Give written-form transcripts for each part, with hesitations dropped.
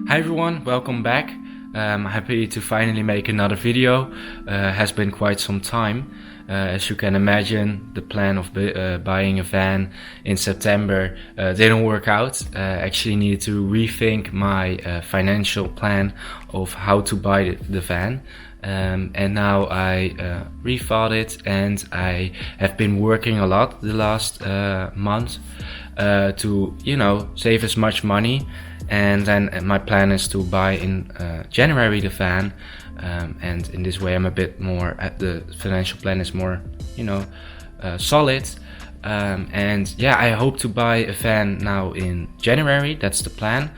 Hi everyone, welcome back. I'm happy to finally make another video. Has been quite some time. As you can imagine, the plan of buying a van in September didn't work out. Actually needed to rethink my financial plan of how to buy the van. And now I rethought it, and I have been working a lot the last month to, save as much money. And then my plan is to buy in January the van, and in this way I'm a bit more, the financial plan is more, solid. And yeah, I hope to buy a van now in January. That's the plan.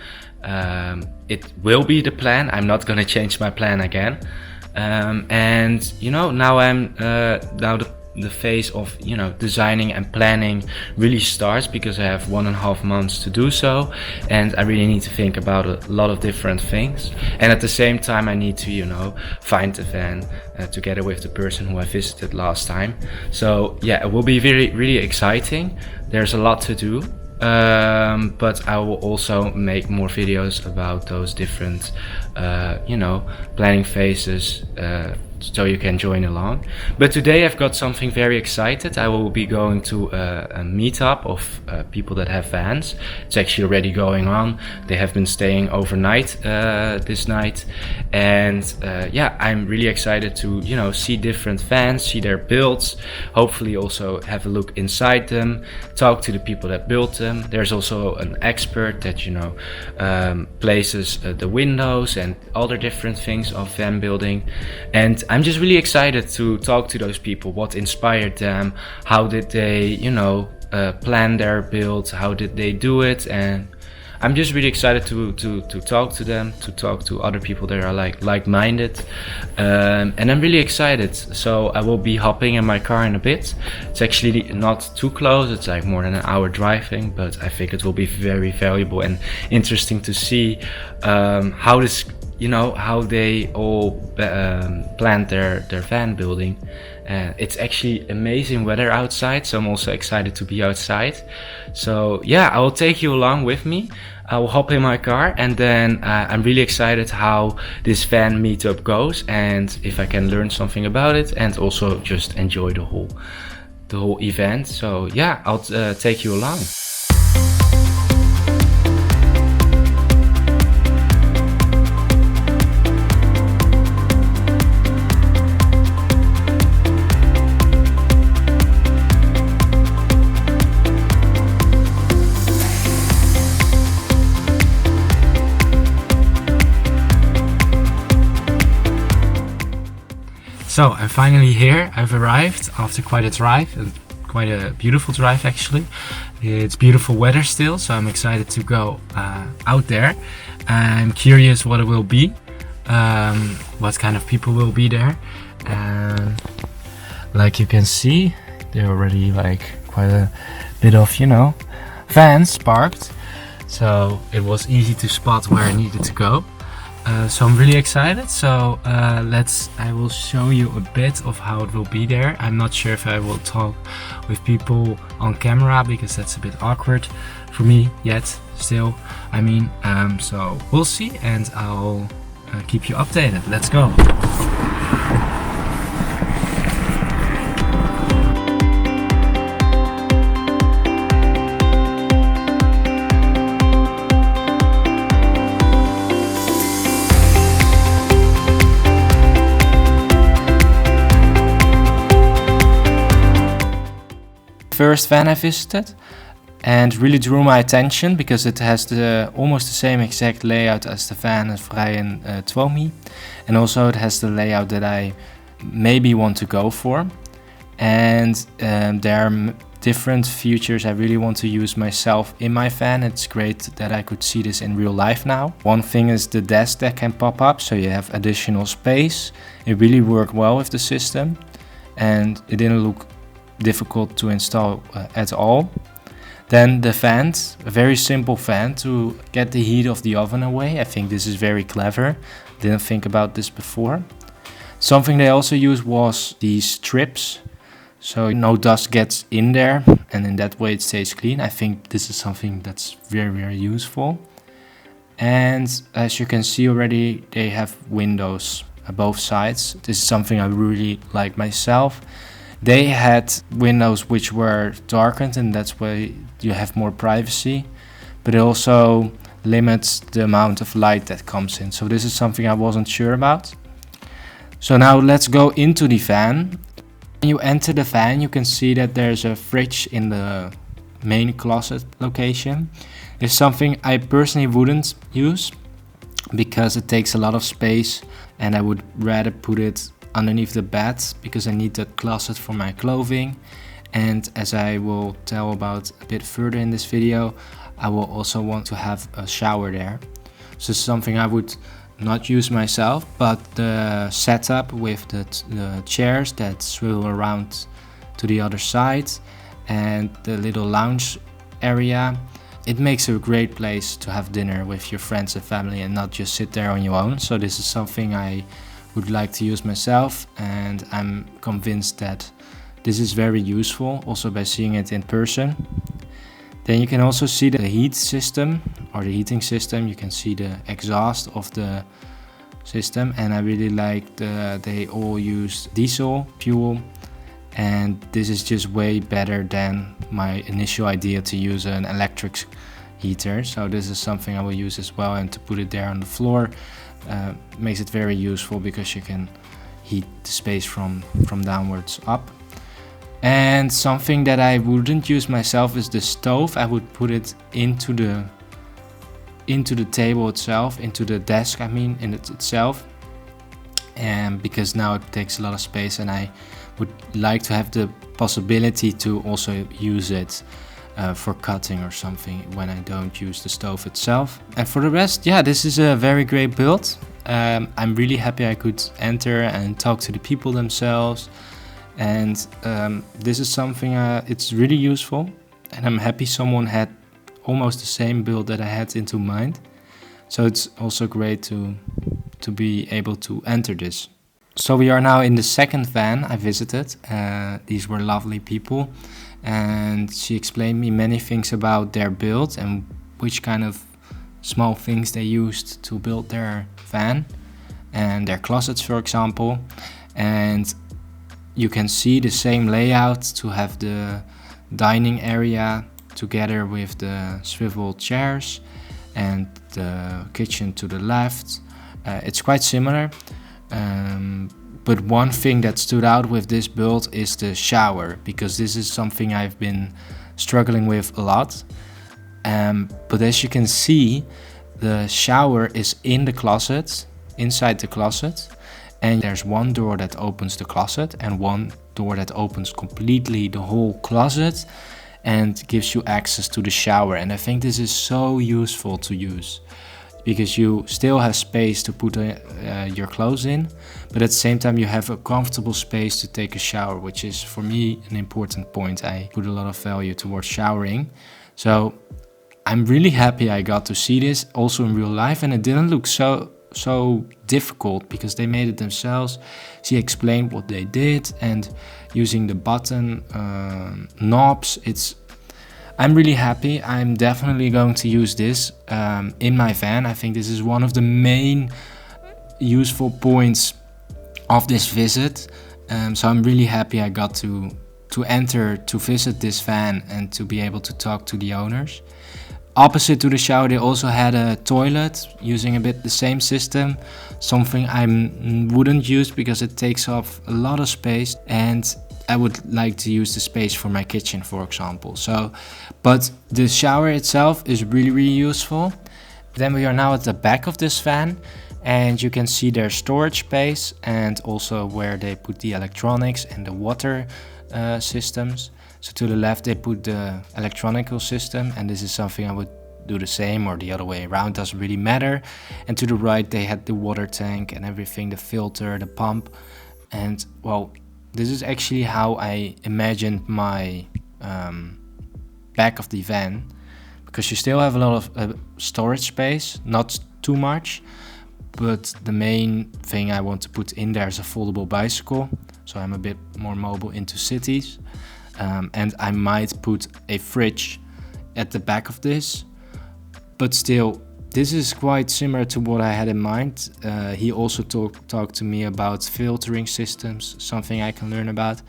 It will be the plan. I'm not gonna change my plan again. And now I'm now the phase of designing and planning really starts, because I have 1.5 months to do so, and I really need to think about a lot of different things. And at the same time I need to find a van together with the person who I visited last time. So yeah, it will be really exciting. There's a lot to do. But I will also make more videos about those different planning phases, so you can join along. But today I've got something very excited. I will be going to a meetup of people that have vans. It's actually already going on. They have been staying overnight this night, and yeah, I'm really excited to see different vans, see their builds, hopefully also have a look inside them, talk to the people that built them. There's also an expert that places the windows and other different things of van building, and I'm just really excited to talk to those people. What inspired them? How did they, plan their build? How did they do it? And I'm just really excited to talk to them, to talk to other people that are like-minded, and I'm really excited. So I will be hopping in my car in a bit. It's actually not too close. It's like more than an hour driving, but I think it will be very valuable and interesting to see how this. How they all planned their van building. It's actually amazing weather outside, so I'm also excited to be outside. So yeah, I will take you along with me. I will hop in my car, and then I'm really excited how this van meetup goes, and if I can learn something about it, and also just enjoy the whole event. So yeah, I'll take you along. So I'm finally here. I've arrived after quite a drive, and quite a beautiful drive actually. It's beautiful weather still, so I'm excited to go out there. I'm curious what it will be, what kind of people will be there. And like you can see, there are already quite a bit of vans parked, so it was easy to spot where I needed to go. So I'm really excited. So I will show you a bit of how it will be there. I'm not sure if I will talk with people on camera, because that's a bit awkward for me yet still. So we'll see, and I'll keep you updated. Let's go. First van I visited, and really drew my attention because it has almost the same exact layout as the van at RyanTwomey, and also it has the layout that I maybe want to go for. And there are different features I really want to use myself in my van. It's great that I could see this in real life now. One thing is the desk that can pop up, so you have additional space. It really worked well with the system, and it didn't look difficult to install at all. Then the vent, a very simple vent to get the heat of the oven away. I think this is very clever. Didn't think about this before. Something they also used was these strips, so no dust gets in there, and in that way it stays clean. I think this is something that's very useful. And as you can see already, they have windows on both sides. This is something I really like myself. They had windows which were darkened, and that's why you have more privacy, but it also limits the amount of light that comes in. So this is something I wasn't sure about. So now let's go into the van. When you enter the van, you can see that there's a fridge in the main closet location. It's something I personally wouldn't use because it takes a lot of space, and I would rather put it underneath the bed because I need that closet for my clothing. And as I will tell about a bit further in this video, I will also want to have a shower there. So it's something I would not use myself, but the setup with the chairs that swivel around to the other side and the little lounge area, it makes a great place to have dinner with your friends and family and not just sit there on your own. So this is something I would like to use myself, and I'm convinced that this is very useful also by seeing it in person. Then you can also see the heat system or the heating system. You can see the exhaust of the system, and I really like they all use diesel fuel, and this is just way better than my initial idea to use an electric heater. So this is something I will use as well, and to put it there on the floor makes it very useful because you can heat the space from downwards up. And something that I wouldn't use myself is the stove. I would put it into the table itself, into the desk in it itself, and because now it takes a lot of space, and I would like to have the possibility to also use it for cutting or something when I don't use the stove itself. And for the rest, yeah, this is a very great build. I'm really happy I could enter and talk to the people themselves, and this is something it's really useful, and I'm happy someone had almost the same build that I had into mind. So it's also great to be able to enter this. So we are now in the second van I visited. These were lovely people, and she explained me many things about their build and which kind of small things they used to build their van and their closets, for example. And you can see the same layout to have the dining area together with the swivel chairs and the kitchen to the left. It's quite similar. But one thing that stood out with this build is the shower, because this is something I've been struggling with a lot. But as you can see, the shower is in the closet, inside the closet, and there's one door that opens the closet and one door that opens completely the whole closet and gives you access to the shower. And I think this is so useful to use, because you still have space to put your clothes in, but at the same time you have a comfortable space to take a shower, which is for me an important point. I put a lot of value towards showering. So I'm really happy I got to see this also in real life, and it didn't look so difficult because they made it themselves. She explained what they did, and using the button knobs, I'm really happy. I'm definitely going to use this in my van. I think this is one of the main useful points of this visit. So I'm really happy I got to enter to visit this van and to be able to talk to the owners. Opposite to the shower, they also had a toilet using a bit the same system, something I wouldn't use because it takes up a lot of space, and I would like to use the space for my kitchen, for example. But the shower itself is really useful. Then we are now at the back of this van, and you can see their storage space and also where they put the electronics and the water systems. So to the left they put the electronical system, and this is something I would do the same, or the other way around, doesn't really matter. And to the right they had the water tank and everything, the filter, the pump. And well, this is actually how I imagined my back of the van, because you still have a lot of storage space, not too much, but the main thing I want to put in there is a foldable bicycle, so I'm a bit more mobile into cities. And I might put a fridge at the back of this, but still This is quite similar to what I had in mind. He also talked to me about filtering systems, something I can learn about.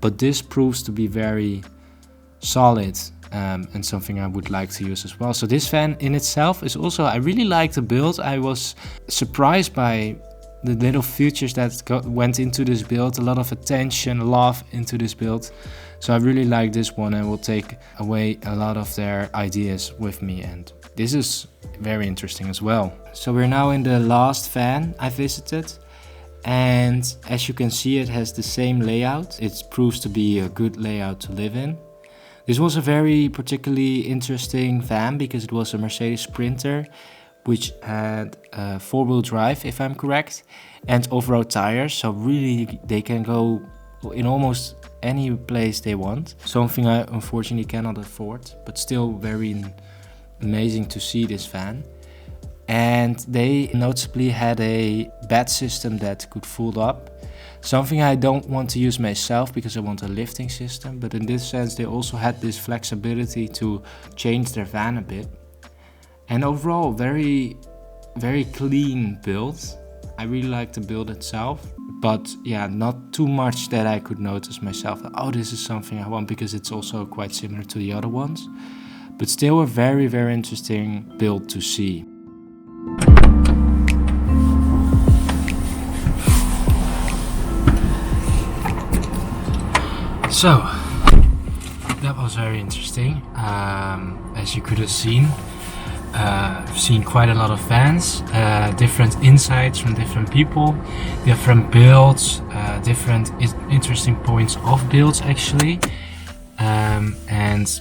But this proves to be very solid and something I would like to use as well. So this fan in itself is also, I really like the build. I was surprised by the little features that went into this build, a lot of attention, love into this build. So I really like this one and will take away a lot of their ideas with me, and this is very interesting as well. So we're now in the last fan I visited, and as you can see, it has the same layout. It proves to be a good layout to live in. This was a very particularly interesting van because it was a Mercedes Sprinter, which had 4-wheel drive, if I'm correct, and off-road tires. So really they can go in almost any place they want. Something I unfortunately cannot afford, but still very amazing to see this van. And they noticeably had a bed system that could fold up. Something I don't want to use myself because I want a lifting system, but in this sense they also had this flexibility to change their van a bit. And overall, very, very clean build. I really like the build itself, but yeah, not too much that I could notice myself. Oh, this is something I want, because it's also quite similar to the other ones. But still a very, very interesting build to see. So, that was very interesting. As you could have seen, I've seen quite a lot of vans, different insights from different people, different builds, different interesting points of builds actually. And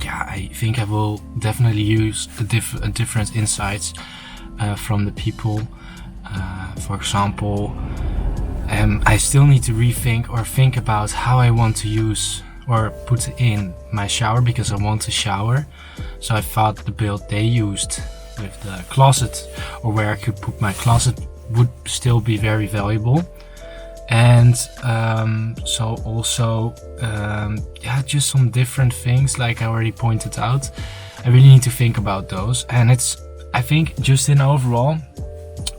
yeah, I think I will definitely use different insights from the people. For example, I still need to rethink or think about how I want to use or put in my shower, because I want to shower. So I thought the build they used with the closet, or where I could put my closet, would still be very valuable. And so also yeah, just some different things like I already pointed out. I really need to think about those, and it's, I think, just in overall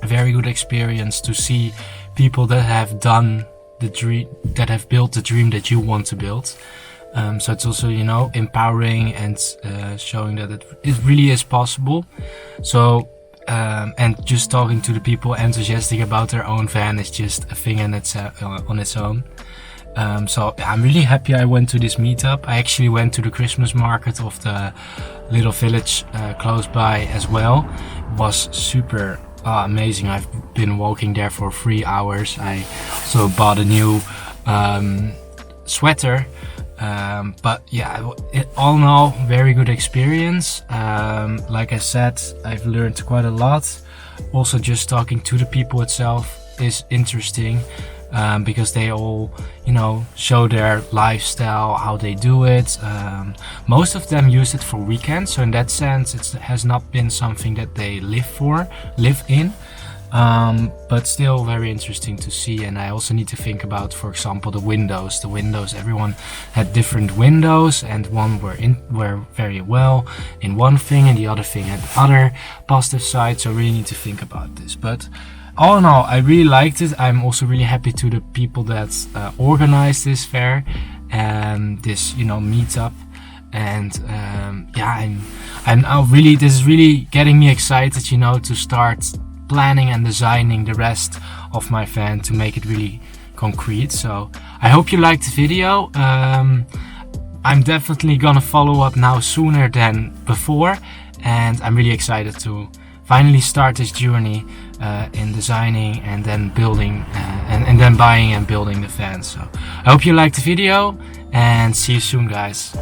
a very good experience to see people that have done the dream, that have built the dream that you want to build. So it's also, you know, empowering and showing that it really is possible. So and just talking to the people enthusiastic about their own van is just a thing on its own. So I'm really happy I went to this meetup. I actually went to the Christmas market of the little village close by as well. It was super amazing. I've been walking there for 3 hours. I also bought a new sweater. But yeah, all in all, very good experience. Like I said, I've learned quite a lot. Also, just talking to the people itself is interesting, because they all, you know, show their lifestyle, how they do it. Most of them use it for weekends, so in that sense it has not been something that they live in. But still very interesting to see. And I also need to think about, for example, the windows. Everyone had different windows, and one were very well in one thing, and the other thing had other positive sides. So I really need to think about this. But all in all, I really liked it. I'm also really happy to the people that organized this fair and this, you know, meetup. And yeah, I'm now really, this is really getting me excited, you know, to start planning and designing the rest of my van to make it really concrete. So I hope you liked the video. I'm definitely gonna follow up now sooner than before, and I'm really excited to finally start this journey in designing and then building and then buying and building the van. So I hope you liked the video, and see you soon, guys.